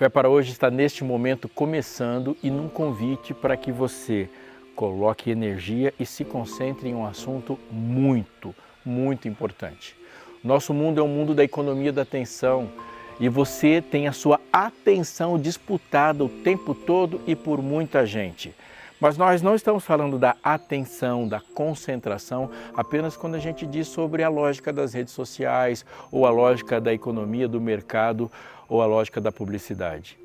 Fé para Hoje está neste momento começando e num convite para que você coloque energia e se concentre em um assunto muito importante. Nosso mundo é um mundo da economia da atenção e você tem a sua atenção disputada o tempo todo e por muita gente. Mas nós não estamos falando da atenção, da concentração, apenas quando a gente diz sobre a lógica das redes sociais, ou a lógica da economia, do mercado, ou a lógica da publicidade.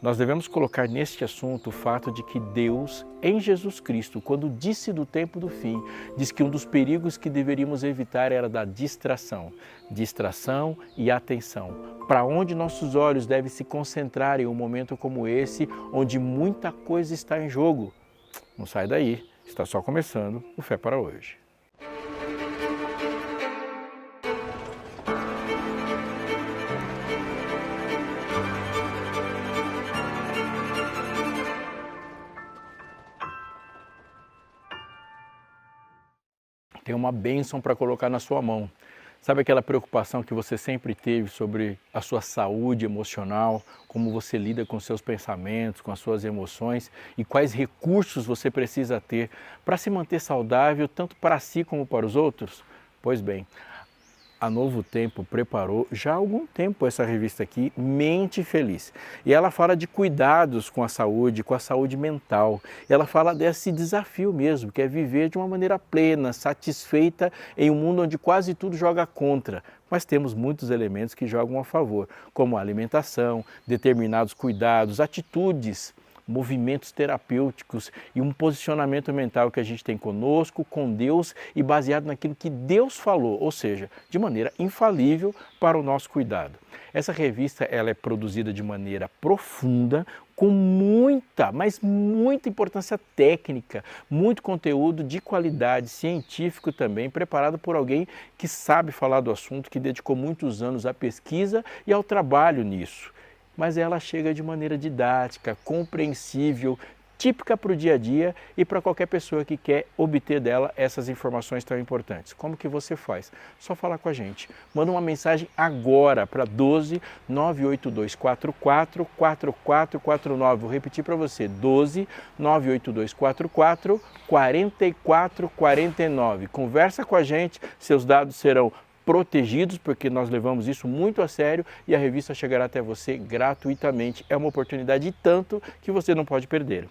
Nós devemos colocar neste assunto o fato de que Deus, em Jesus Cristo, quando disse do tempo do fim, diz que um dos perigos que deveríamos evitar era da distração. Distração e atenção. Para onde nossos olhos devem se concentrar em um momento como esse, onde muita coisa está em jogo. Não sai daí, está só começando o Fé para Hoje. Tem uma bênção para colocar na sua mão. Sabe aquela preocupação que você sempre teve sobre a sua saúde emocional, como você lida com seus pensamentos, com as suas emoções e quais recursos você precisa ter para se manter saudável tanto para si como para os outros? Pois bem, a Novo Tempo preparou já há algum tempo essa revista aqui, Mente Feliz. E ela fala de cuidados com a saúde mental. Ela fala desse desafio mesmo, que é viver de uma maneira plena, satisfeita em um mundo onde quase tudo joga contra. Mas temos muitos elementos que jogam a favor, como a alimentação, determinados cuidados, atitudes, movimentos terapêuticos e um posicionamento mental que a gente tem conosco, com Deus e baseado naquilo que Deus falou, ou seja, de maneira infalível para o nosso cuidado. Essa revista ela é produzida de maneira profunda, com muita, mas muita importância técnica, muito conteúdo de qualidade, científico também, preparado por alguém que sabe falar do assunto, que dedicou muitos anos à pesquisa e ao trabalho nisso. Mas ela chega de maneira didática, compreensível, típica para o dia a dia e para qualquer pessoa que quer obter dela essas informações tão importantes. Como que você faz? Só falar com a gente. Manda uma mensagem agora para 12 98244 4449. Vou repetir para você, 12 98244 4449. Conversa com a gente, seus dados serão protegidos, porque nós levamos isso muito a sério e a revista chegará até você gratuitamente. É uma oportunidade tanto que você não pode perder.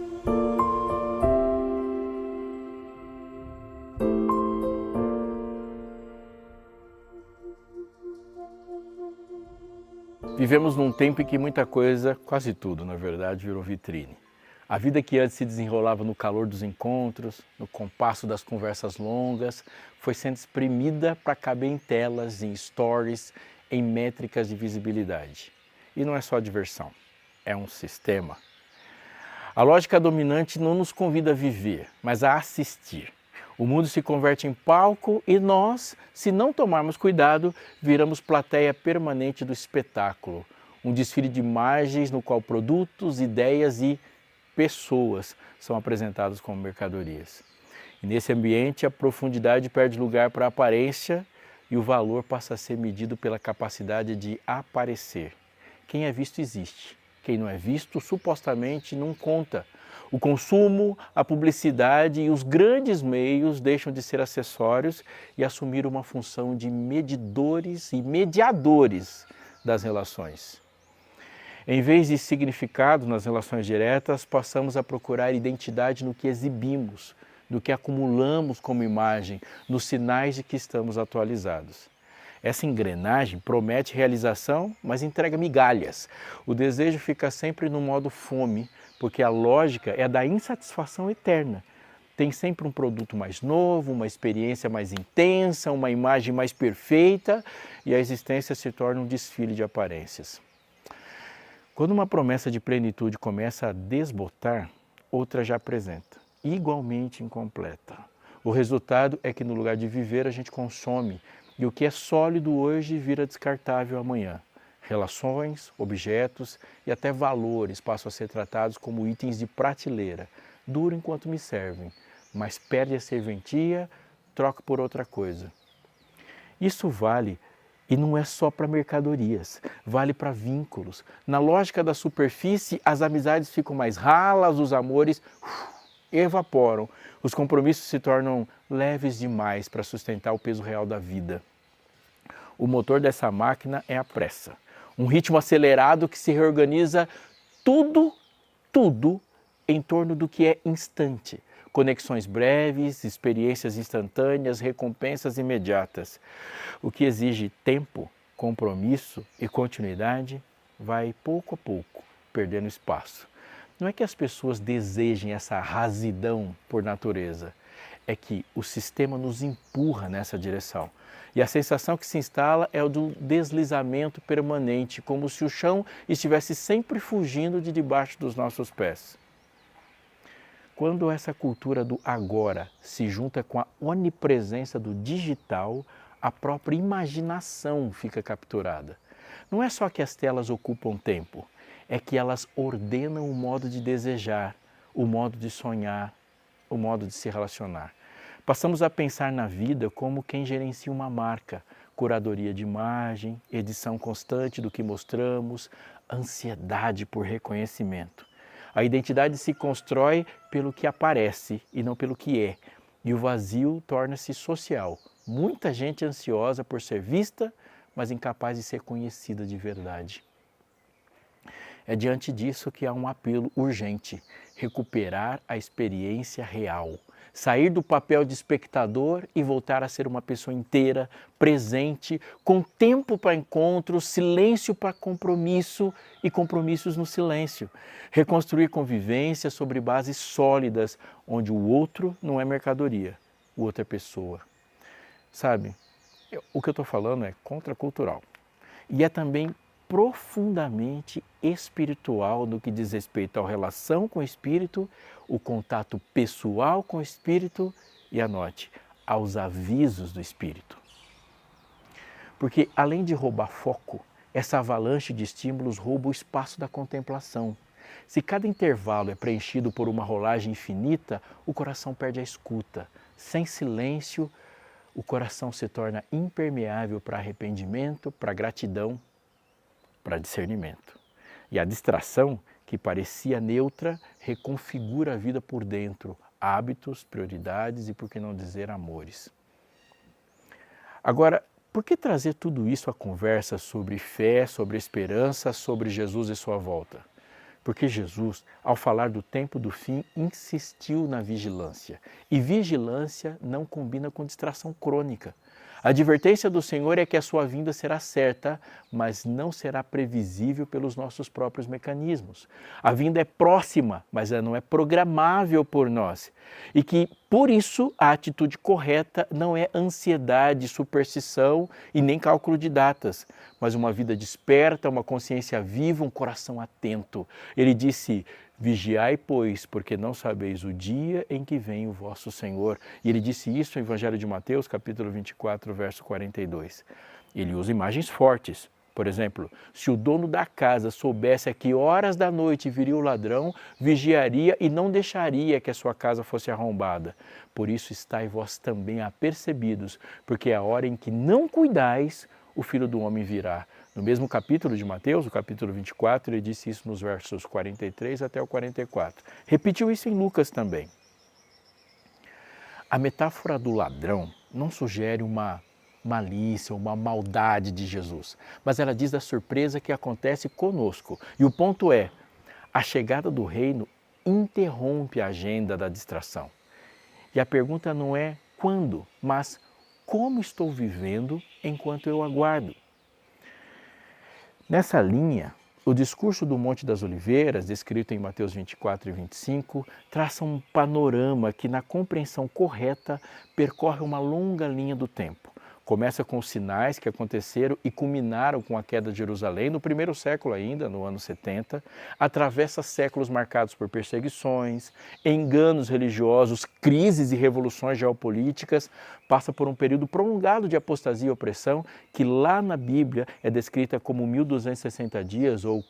Vivemos num tempo em que muita coisa, quase tudo na verdade, virou vitrine. A vida que antes se desenrolava no calor dos encontros, no compasso das conversas longas, foi sendo espremida para caber em telas, em stories, em métricas de visibilidade. E não é só diversão, é um sistema. A lógica dominante não nos convida a viver, mas a assistir. O mundo se converte em palco e nós, se não tomarmos cuidado, viramos plateia permanente do espetáculo. Um desfile de imagens no qual produtos, ideias e pessoas são apresentadas como mercadorias. E nesse ambiente a profundidade perde lugar para a aparência e o valor passa a ser medido pela capacidade de aparecer. Quem é visto existe, quem não é visto supostamente não conta. O consumo, a publicidade e os grandes meios deixam de ser acessórios e assumir uma função de medidores e mediadores das relações. Em vez de significado nas relações diretas, passamos a procurar identidade no que exibimos, no que acumulamos como imagem, nos sinais de que estamos atualizados. Essa engrenagem promete realização, mas entrega migalhas. O desejo fica sempre no modo fome, porque a lógica é da insatisfação eterna. Tem sempre um produto mais novo, uma experiência mais intensa, uma imagem mais perfeita e a existência se torna um desfile de aparências. Quando uma promessa de plenitude começa a desbotar, outra já apresenta, igualmente incompleta. O resultado é que no lugar de viver a gente consome e o que é sólido hoje vira descartável amanhã. Relações, objetos e até valores passam a ser tratados como itens de prateleira. Duro enquanto me servem, mas perde a serventia, troca por outra coisa. Isso vale E não é só para mercadorias, vale para vínculos. Na lógica da superfície, as amizades ficam mais ralas, os amores evaporam, os compromissos se tornam leves demais para sustentar o peso real da vida. O motor dessa máquina é a pressa, um ritmo acelerado que se reorganiza tudo em torno do que é instante. Conexões breves, experiências instantâneas, recompensas imediatas. O que exige tempo, compromisso e continuidade vai pouco a pouco perdendo espaço. Não é que as pessoas desejem essa rasidão por natureza, é que o sistema nos empurra nessa direção. E a sensação que se instala é o do deslizamento permanente, como se o chão estivesse sempre fugindo de debaixo dos nossos pés. Quando essa cultura do agora se junta com a onipresença do digital, a própria imaginação fica capturada. Não é só que as telas ocupam tempo, é que elas ordenam o modo de desejar, o modo de sonhar, o modo de se relacionar. Passamos a pensar na vida como quem gerencia uma marca, curadoria de imagem, edição constante do que mostramos, ansiedade por reconhecimento. A identidade se constrói pelo que aparece e não pelo que é, e o vazio torna-se social. Muita gente ansiosa por ser vista, mas incapaz de ser conhecida de verdade. É diante disso que há um apelo urgente: recuperar a experiência real, sair do papel de espectador e voltar a ser uma pessoa inteira, presente, com tempo para encontro, silêncio para compromisso e compromissos no silêncio. Reconstruir convivência sobre bases sólidas, onde o outro não é mercadoria, o outro é pessoa. Sabe, o que eu estou falando é contracultural. E é também profundamente espiritual no que diz respeito à relação com o espírito, o contato pessoal com o espírito e, anote, aos avisos do espírito. Porque além de roubar foco, essa avalanche de estímulos rouba o espaço da contemplação. Se cada intervalo é preenchido por uma rolagem infinita, o coração perde a escuta. Sem silêncio, o coração se torna impermeável para arrependimento, para gratidão, para discernimento. E a distração, que parecia neutra, reconfigura a vida por dentro, hábitos, prioridades e, por que não dizer, amores. Agora, por que trazer tudo isso à conversa sobre fé, sobre esperança, sobre Jesus e sua volta? Porque Jesus, ao falar do tempo do fim, insistiu na vigilância. E vigilância não combina com distração crônica. A advertência do Senhor é que a sua vinda será certa, mas não será previsível pelos nossos próprios mecanismos. A vinda é próxima, mas ela não é programável por nós. E que, por isso, a atitude correta não é ansiedade, superstição e nem cálculo de datas, mas uma vida desperta, uma consciência viva, um coração atento. Ele disse: vigiai, pois, porque não sabeis o dia em que vem o vosso Senhor. E ele disse isso no Evangelho de Mateus, capítulo 24, verso 42. Ele usa imagens fortes. Por exemplo, se o dono da casa soubesse a que horas da noite viria o ladrão, vigiaria e não deixaria que a sua casa fosse arrombada. Por isso estai vós também apercebidos, porque é a hora em que não cuidais, o Filho do Homem virá. No mesmo capítulo de Mateus, o capítulo 24, ele disse isso nos versos 43 até o 44. Repetiu isso em Lucas também. A metáfora do ladrão não sugere uma malícia, uma maldade de Jesus, mas ela diz da surpresa que acontece conosco. E o ponto é, a chegada do reino interrompe a agenda da distração. E a pergunta não é quando, mas como estou vivendo enquanto eu aguardo. Nessa linha, o discurso do Monte das Oliveiras, descrito em Mateus 24 e 25, traça um panorama que, na compreensão correta, percorre uma longa linha do tempo. Começa com os sinais que aconteceram e culminaram com a queda de Jerusalém no primeiro século ainda, no ano 70, atravessa séculos marcados por perseguições, enganos religiosos, crises e revoluções geopolíticas, passa por um período prolongado de apostasia e opressão, que lá na Bíblia é descrita como 1260 dias, ou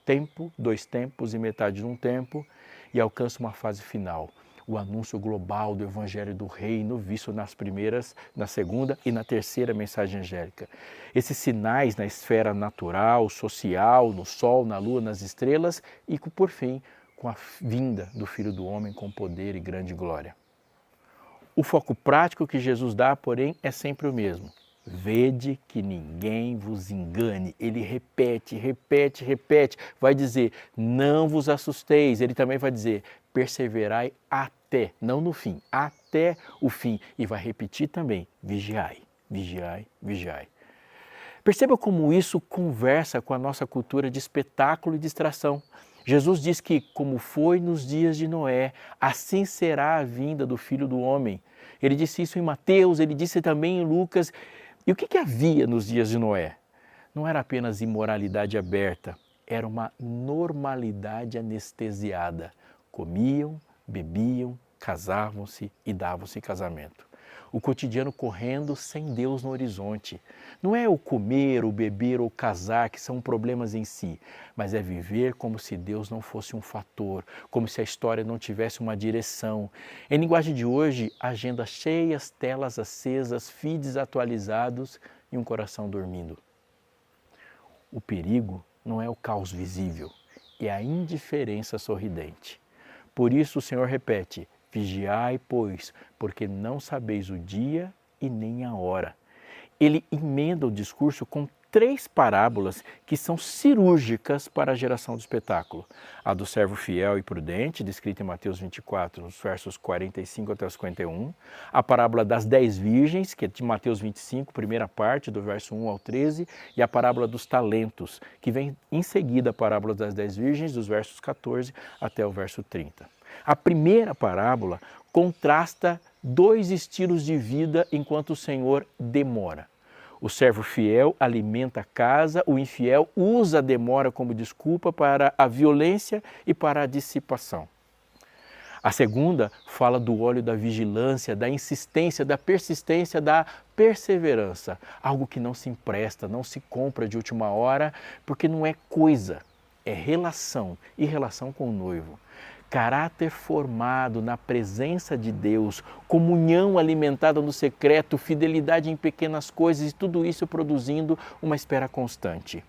tempo, 2 tempos e metade de um tempo, e alcança uma fase final. o anúncio global do Evangelho do Reino, visto na segunda e na terceira mensagem angélica. Esses sinais na esfera natural, social, no Sol, na Lua, nas estrelas e, por fim, com a vinda do Filho do Homem com poder e grande glória. O foco prático que Jesus dá, porém, é sempre o mesmo. Vede que ninguém vos engane. Ele repete, repete, repete. Vai dizer, não vos assusteis. Ele também vai dizer, perseverai até, não no fim, até o fim. E vai repetir também, vigiai, vigiai, vigiai. Perceba como isso conversa com a nossa cultura de espetáculo e distração. Jesus diz que, como foi nos dias de Noé, assim será a vinda do Filho do Homem. Ele disse isso em Mateus, ele disse também em Lucas. E o que havia nos dias de Noé? Não era apenas imoralidade aberta, era uma normalidade anestesiada. Comiam, bebiam, casavam-se e davam-se casamento. O cotidiano correndo sem Deus no horizonte. Não é o comer, o beber ou casar que são problemas em si, mas é viver como se Deus não fosse um fator, como se a história não tivesse uma direção. Em linguagem de hoje, agendas cheias, telas acesas, feeds atualizados e um coração dormindo. O perigo não é o caos visível, é a indiferença sorridente. Por isso o Senhor repete, vigiai, pois, porque não sabeis o dia e nem a hora. Ele emenda o discurso com 3 parábolas que são cirúrgicas para a geração do espetáculo. A do servo fiel e prudente, descrita em Mateus 24, nos versos 45 até os 51. A parábola das 10 virgens, que é de Mateus 25, primeira parte, do verso 1 ao 13. E a parábola dos talentos, que vem em seguida a parábola das 10 virgens, dos versos 14 até o verso 30. A primeira parábola contrasta 2 estilos de vida enquanto o Senhor demora. O servo fiel alimenta a casa, o infiel usa a demora como desculpa para a violência e para a dissipação. A segunda fala do óleo da vigilância, da insistência, da persistência, da perseverança. Algo que não se empresta, não se compra de última hora, porque não é coisa, é relação e relação com o noivo. Caráter formado na presença de Deus, comunhão alimentada no secreto, fidelidade em pequenas coisas e tudo isso produzindo uma espera constante.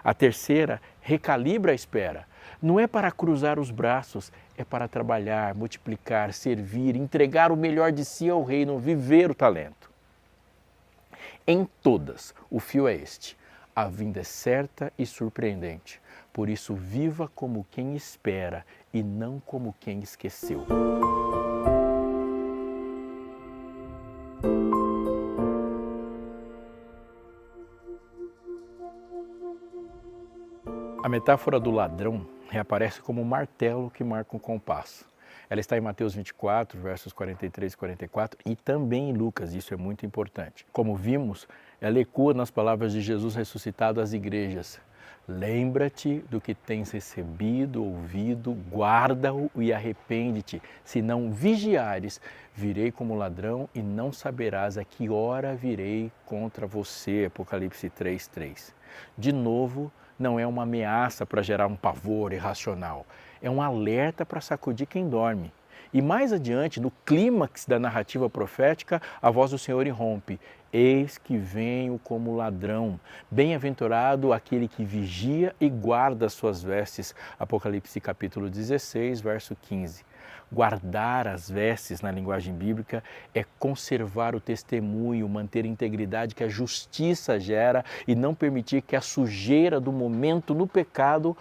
A terceira recalibra a espera. Não é para cruzar os braços, é para trabalhar, multiplicar, servir, entregar o melhor de si ao reino, viver o talento. Em todas, o fio é este. A vinda é certa e surpreendente. Por isso, viva como quem espera e não como quem esqueceu. A metáfora do ladrão reaparece como um martelo que marca um compasso. Ela está em Mateus 24, versos 43 e 44 e também em Lucas, isso é muito importante. Como vimos, ela ecoa nas palavras de Jesus ressuscitado às igrejas. Lembra-te do que tens recebido, ouvido, guarda-o e arrepende-te. Se não vigiares, virei como ladrão e não saberás a que hora virei contra você. Apocalipse 3:3. De novo, não é uma ameaça para gerar um pavor irracional. É um alerta para sacudir quem dorme. E mais adiante, no clímax da narrativa profética, a voz do Senhor irrompe. Eis que venho como ladrão. Bem-aventurado aquele que vigia e guarda as suas vestes. Apocalipse capítulo 16, verso 15. Guardar as vestes, na linguagem bíblica, é conservar o testemunho, manter a integridade que a justiça gera e não permitir que a sujeira do momento no pecado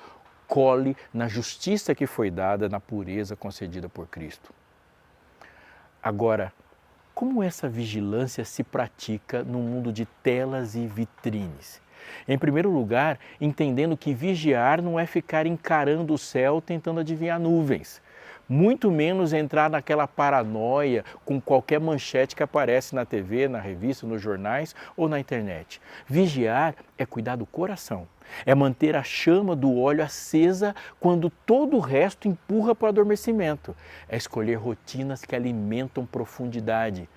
cole na justiça que foi dada, na pureza concedida por Cristo. Agora, como essa vigilância se pratica no mundo de telas e vitrines? Em primeiro lugar, entendendo que vigiar não é ficar encarando o céu tentando adivinhar nuvens. Muito menos entrar naquela paranoia com qualquer manchete que aparece na TV, na revista, nos jornais ou na internet. Vigiar é cuidar do coração, é manter a chama do óleo acesa quando todo o resto empurra para o adormecimento. É escolher rotinas que alimentam profundidade.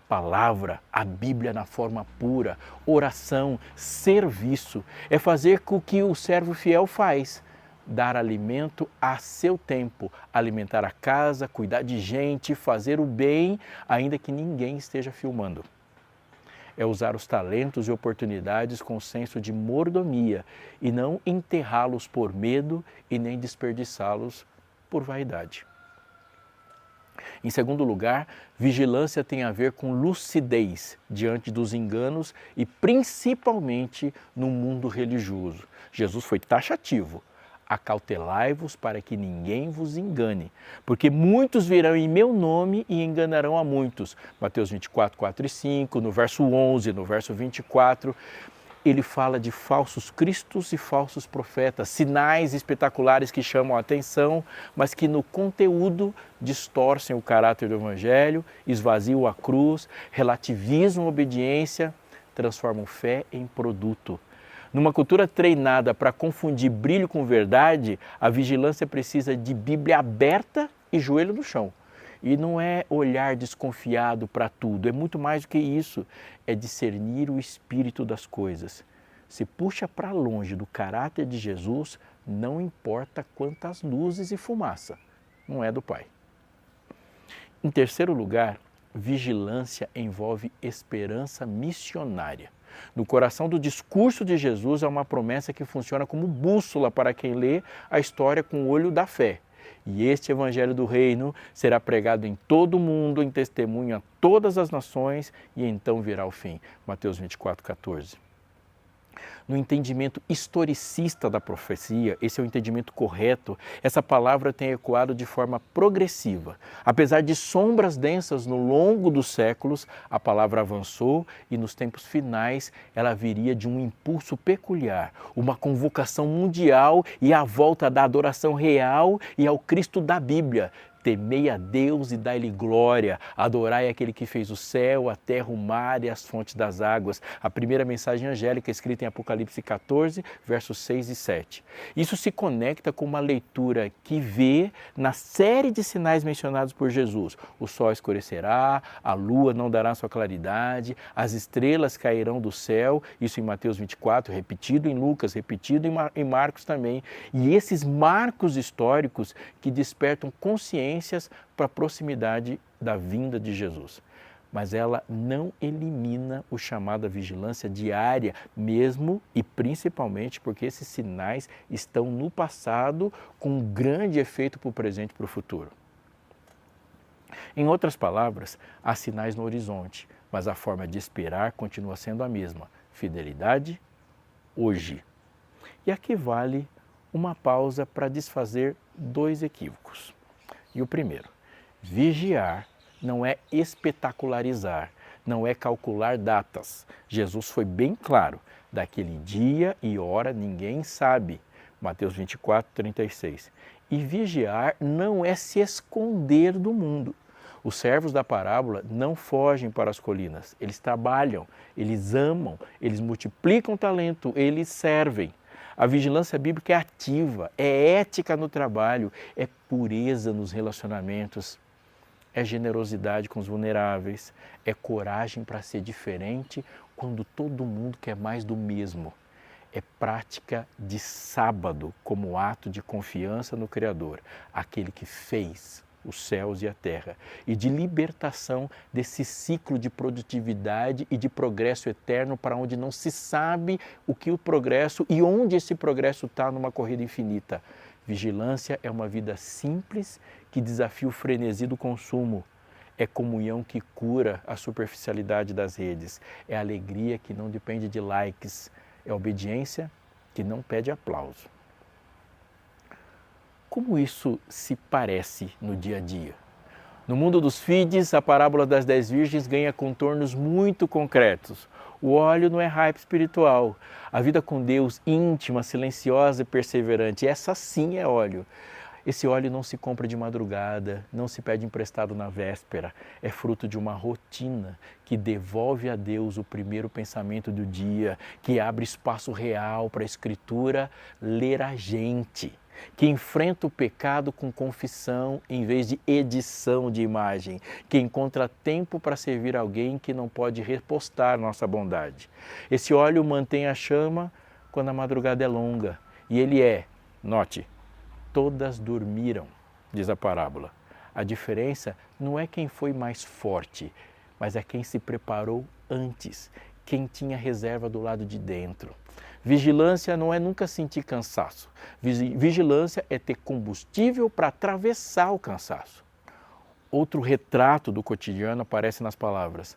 Palavra, a Bíblia na forma pura, oração, serviço. É fazer com o que o servo fiel faz. dar alimento a seu tempo, alimentar a casa, cuidar de gente, fazer o bem, ainda que ninguém esteja filmando. É usar os talentos e oportunidades com senso de mordomia e não enterrá-los por medo e nem desperdiçá-los por vaidade. Em segundo lugar, vigilância tem a ver com lucidez diante dos enganos e principalmente no mundo religioso. Jesus foi taxativo. Acautelai-vos para que ninguém vos engane, porque muitos virão em meu nome e enganarão a muitos. Mateus 24, 4 e 5, no verso 11, no verso 24, ele fala de falsos cristos e falsos profetas, sinais espetaculares que chamam a atenção, mas que no conteúdo distorcem o caráter do Evangelho, esvaziam a cruz, relativizam a obediência, transformam fé em produto. Numa cultura treinada para confundir brilho com verdade, a vigilância precisa de Bíblia aberta e joelho no chão. E não é olhar desconfiado para tudo, é muito mais do que isso, é discernir o espírito das coisas. Se puxa para longe do caráter de Jesus, não importa quantas luzes e fumaça, não é do Pai. Em terceiro lugar, vigilância envolve esperança missionária. No coração do discurso de Jesus há uma promessa que funciona como bússola para quem lê a história com o olho da fé. E este Evangelho do Reino será pregado em todo o mundo, em testemunho a todas as nações, e então virá o fim. Mateus 24, 14. No entendimento historicista da profecia, esse é o entendimento correto, essa palavra tem ecoado de forma progressiva. Apesar de sombras densas no longo dos séculos, a palavra avançou e nos tempos finais ela viria de um impulso peculiar, uma convocação mundial e a volta da adoração real e ao Cristo da Bíblia. Temei a Deus e dai-lhe glória, adorai aquele que fez o céu, a terra, o mar e as fontes das águas. A primeira mensagem angélica escrita em Apocalipse 14, versos 6 e 7. Isso se conecta com uma leitura que vê na série de sinais mencionados por Jesus. O sol escurecerá, a lua não dará sua claridade, as estrelas cairão do céu, isso em Mateus 24, repetido em Lucas, repetido em Marcos também. E esses marcos históricos que despertam consciência para a proximidade da vinda de Jesus. Mas ela não elimina o chamado à vigilância diária, mesmo e principalmente porque esses sinais estão no passado com um grande efeito para o presente e para o futuro. Em outras palavras, há sinais no horizonte, mas a forma de esperar continua sendo a mesma: fidelidade hoje. E aqui vale uma pausa para desfazer dois equívocos. E o primeiro, vigiar não é espetacularizar, não é calcular datas. Jesus foi bem claro, daquele dia e hora ninguém sabe. Mateus 24, 36. E vigiar não é se esconder do mundo. Os servos da parábola não fogem para as colinas, eles trabalham, eles amam, eles multiplicam talento, eles servem. A vigilância bíblica é ativa, é ética no trabalho, é pureza nos relacionamentos, é generosidade com os vulneráveis, é coragem para ser diferente quando todo mundo quer mais do mesmo. É prática de sábado como ato de confiança no Criador, aquele que fez os céus e a terra, e de libertação desse ciclo de produtividade e de progresso eterno para onde não se sabe o que o progresso e onde esse progresso está numa corrida infinita. Vigilância é uma vida simples que desafia o frenesi do consumo. É comunhão que cura a superficialidade das redes. É alegria que não depende de likes. É obediência que não pede aplauso. Como isso se parece no dia a dia? No mundo dos feeds, a parábola das 10 virgens ganha contornos muito concretos. O óleo não é hype espiritual. A vida com Deus íntima, silenciosa e perseverante, essa sim é óleo. Esse óleo não se compra de madrugada, não se pede emprestado na véspera. É fruto de uma rotina que devolve a Deus o primeiro pensamento do dia, que abre espaço real para a Escritura ler a gente, que enfrenta o pecado com confissão em vez de edição de imagem, que encontra tempo para servir alguém que não pode repostar nossa bondade. Esse óleo mantém a chama quando a madrugada é longa e ele é, note, todas dormiram, diz a parábola. A diferença não é quem foi mais forte, mas é quem se preparou antes, quem tinha reserva do lado de dentro. Vigilância não é nunca sentir cansaço. Vigilância é ter combustível para atravessar o cansaço. Outro retrato do cotidiano aparece nas palavras: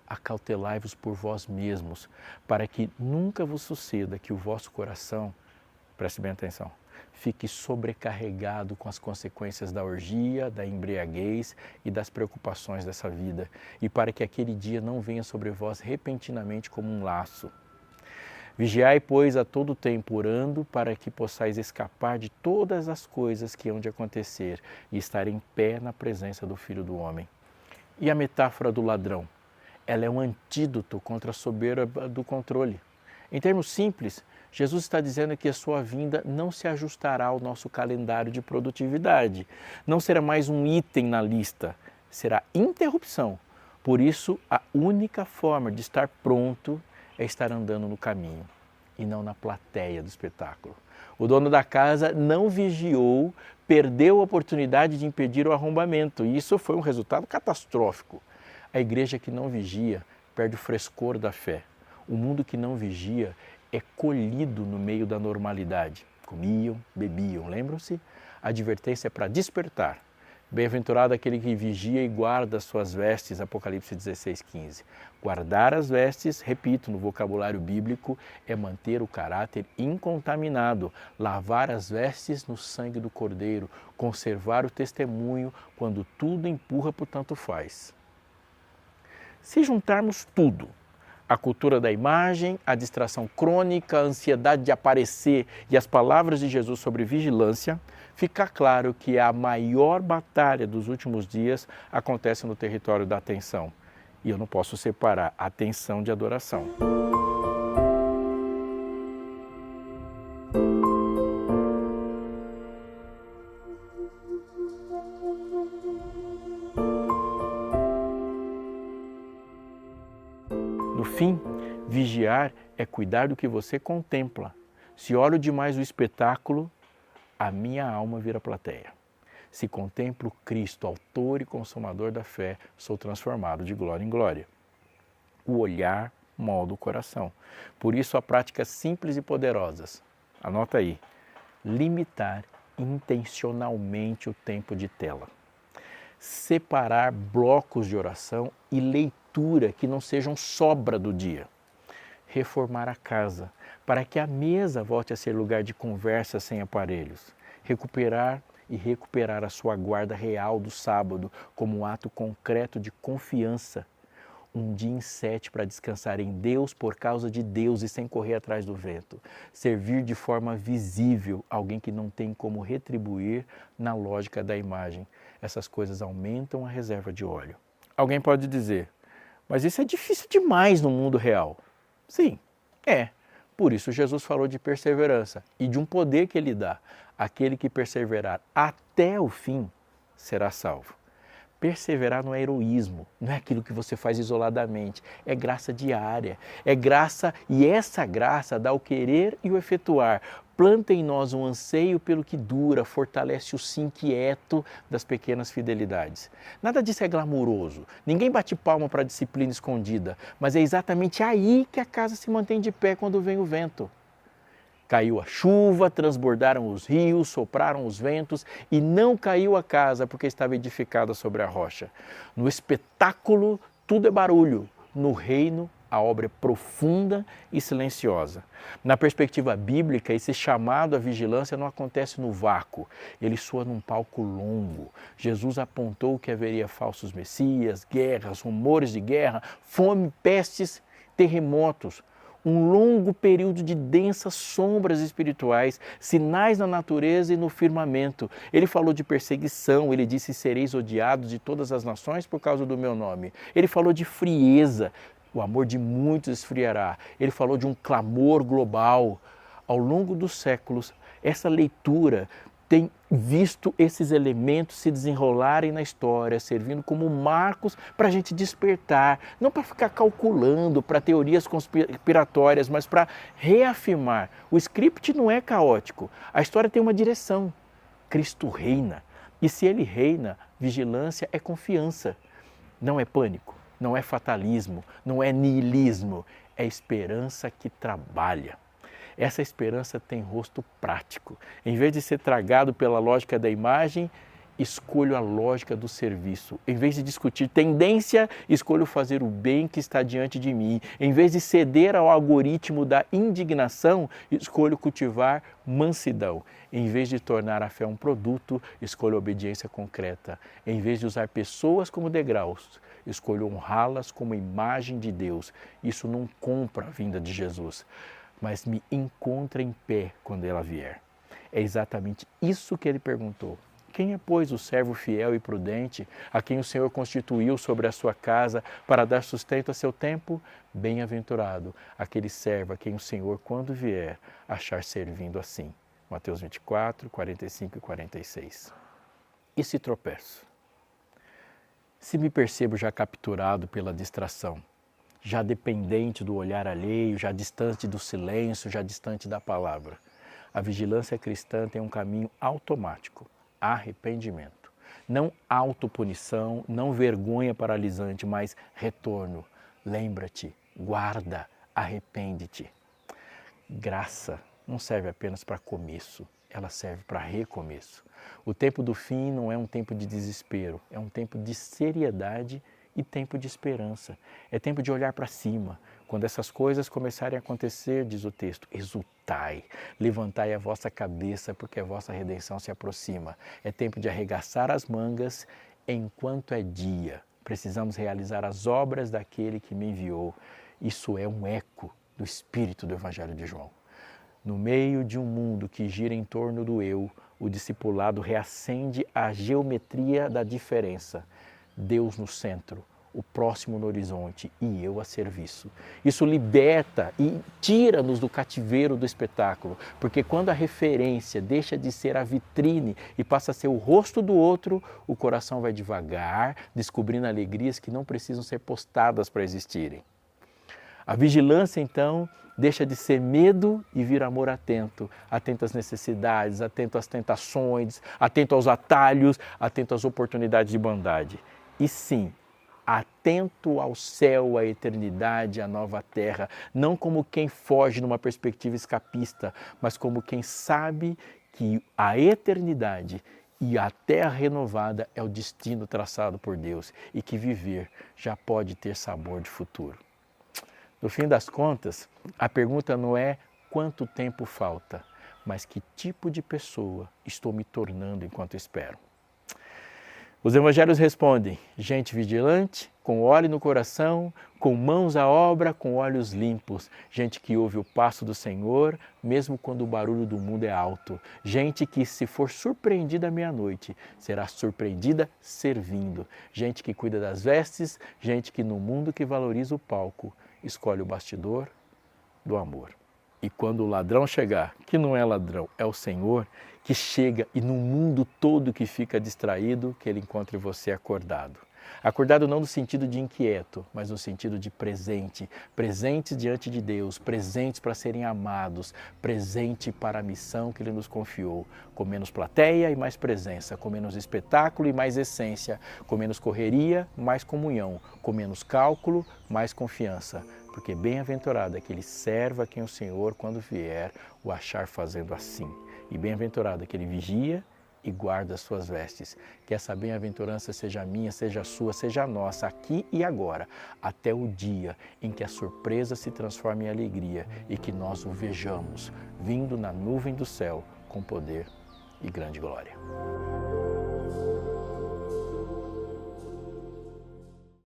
acautelai-vos por vós mesmos, para que nunca vos suceda que o vosso coração, preste bem atenção, fique sobrecarregado com as consequências da orgia, da embriaguez e das preocupações dessa vida, e para que aquele dia não venha sobre vós repentinamente como um laço. Vigiai, pois, a todo tempo, orando, para que possais escapar de todas as coisas que hão de acontecer e estar em pé na presença do Filho do Homem. E a metáfora do ladrão? Ela é um antídoto contra a soberba do controle. Em termos simples, Jesus está dizendo que a sua vinda não se ajustará ao nosso calendário de produtividade. Não será mais um item na lista, será interrupção. Por isso, a única forma de estar pronto é estar andando no caminho e não na plateia do espetáculo. O dono da casa não vigiou, perdeu a oportunidade de impedir o arrombamento e isso foi um resultado catastrófico. A igreja que não vigia perde o frescor da fé. O mundo que não vigia é colhido no meio da normalidade. Comiam, bebiam, lembram-se? A advertência é para despertar. Bem-aventurado aquele que vigia e guarda as suas vestes, Apocalipse 16:15. Guardar as vestes, repito, no vocabulário bíblico, é manter o caráter incontaminado, lavar as vestes no sangue do Cordeiro, conservar o testemunho quando tudo empurra por tanto faz. Se juntarmos tudo, a cultura da imagem, a distração crônica, a ansiedade de aparecer e as palavras de Jesus sobre vigilância, fica claro que a maior batalha dos últimos dias acontece no território da atenção. E eu não posso separar atenção de adoração. No fim, vigiar é cuidar do que você contempla. Se olho demais o espetáculo, a minha alma vira plateia. Se contemplo Cristo, autor e consumador da fé, sou transformado de glória em glória. O olhar molda o coração. Por isso, há práticas simples e poderosas. Anota aí. Limitar intencionalmente o tempo de tela. Separar blocos de oração e leitura que não sejam sobra do dia. Reformar a casa, para que a mesa volte a ser lugar de conversa sem aparelhos. Recuperar a sua guarda real do sábado como um ato concreto de confiança. Um dia em 7 para descansar em Deus por causa de Deus e sem correr atrás do vento. Servir de forma visível alguém que não tem como retribuir na lógica da imagem. Essas coisas aumentam a reserva de óleo. Alguém pode dizer, mas isso é difícil demais no mundo real. Sim, é. Por isso Jesus falou de perseverança e de um poder que Ele dá. Aquele que perseverar até o fim será salvo. Perseverar não é heroísmo, não é aquilo que você faz isoladamente, é graça diária, é graça e essa graça dá o querer e o efetuar. Planta em nós um anseio pelo que dura, fortalece o sim quieto das pequenas fidelidades. Nada disso é glamouroso, ninguém bate palma para a disciplina escondida, mas é exatamente aí que a casa se mantém de pé quando vem o vento. Caiu a chuva, transbordaram os rios, sopraram os ventos e não caiu a casa porque estava edificada sobre a rocha. No espetáculo, tudo é barulho. No reino, a obra é profunda e silenciosa. Na perspectiva bíblica, esse chamado à vigilância não acontece no vácuo, ele soa num palco longo. Jesus apontou que haveria falsos messias, guerras, rumores de guerra, fome, pestes, terremotos. Um longo período de densas sombras espirituais, sinais na natureza e no firmamento. Ele falou de perseguição, ele disse, sereis odiados de todas as nações por causa do meu nome. Ele falou de frieza, o amor de muitos esfriará. Ele falou de um clamor global. Ao longo dos séculos, essa leitura tem visto esses elementos se desenrolarem na história, servindo como marcos para a gente despertar, não para ficar calculando para teorias conspiratórias, mas para reafirmar. O script não é caótico, a história tem uma direção. Cristo reina. E se Ele reina, vigilância é confiança. Não é pânico, não é fatalismo, não é niilismo. É esperança que trabalha. Essa esperança tem rosto prático. Em vez de ser tragado pela lógica da imagem, escolho a lógica do serviço. Em vez de discutir tendência, escolho fazer o bem que está diante de mim. Em vez de ceder ao algoritmo da indignação, escolho cultivar mansidão. Em vez de tornar a fé um produto, escolho a obediência concreta. Em vez de usar pessoas como degraus, escolho honrá-las como imagem de Deus. Isso não compra a vinda de Jesus, mas me encontra em pé quando ela vier. É exatamente isso que ele perguntou. Quem é, pois, o servo fiel e prudente, a quem o Senhor constituiu sobre a sua casa para dar sustento a seu tempo? Bem-aventurado aquele servo a quem o Senhor, quando vier, achar servindo assim. Mateus 24, 45 e 46. E se tropeço? Se me percebo já capturado pela distração, já dependente do olhar alheio, já distante do silêncio, já distante da palavra, a vigilância cristã tem um caminho automático. Arrependimento. Não autopunição, não vergonha paralisante, mas retorno. Lembra-te, guarda, arrepende-te. Graça não serve apenas para começo, ela serve para recomeço. O tempo do fim não é um tempo de desespero, é um tempo de seriedade e tempo de esperança. É tempo de olhar para cima. Quando essas coisas começarem a acontecer, diz o texto, exultai, levantai a vossa cabeça, porque a vossa redenção se aproxima. É tempo de arregaçar as mangas enquanto é dia. Precisamos realizar as obras daquele que me enviou. Isso é um eco do espírito do Evangelho de João. No meio de um mundo que gira em torno do eu, o discipulado reacende a geometria da diferença. Deus no centro, o próximo no horizonte e eu a serviço. Isso liberta e tira-nos do cativeiro do espetáculo, porque quando a referência deixa de ser a vitrine e passa a ser o rosto do outro, o coração vai devagar, descobrindo alegrias que não precisam ser postadas para existirem. A vigilância, então, deixa de ser medo e vira amor atento. Atento às necessidades, atento às tentações, atento aos atalhos, atento às oportunidades de bondade. E sim, atento ao céu, à eternidade, à nova terra, não como quem foge numa perspectiva escapista, mas como quem sabe que a eternidade e a terra renovada é o destino traçado por Deus e que viver já pode ter sabor de futuro. No fim das contas, a pergunta não é quanto tempo falta, mas que tipo de pessoa estou me tornando enquanto espero. Os evangelhos respondem, gente vigilante, com óleo no coração, com mãos à obra, com olhos limpos. Gente que ouve o passo do Senhor, mesmo quando o barulho do mundo é alto. Gente que, se for surpreendida à meia-noite, será surpreendida servindo. Gente que cuida das vestes, gente que no mundo que valoriza o palco, escolhe o bastidor do amor. E quando o ladrão chegar, que não é ladrão, é o Senhor, que chega e no mundo todo que fica distraído, que Ele encontre você acordado. Acordado não no sentido de inquieto, mas no sentido de presente. Presentes diante de Deus, presentes para serem amados, presente para a missão que Ele nos confiou. Com menos plateia e mais presença, com menos espetáculo e mais essência, com menos correria, mais comunhão, com menos cálculo, mais confiança. Porque bem-aventurado é aquele servo a quem o Senhor, quando vier, o achar fazendo assim. E bem-aventurado aquele vigia e guarda as suas vestes. Que essa bem-aventurança seja minha, seja sua, seja nossa, aqui e agora, até o dia em que a surpresa se transforme em alegria e que nós o vejamos vindo na nuvem do céu com poder e grande glória.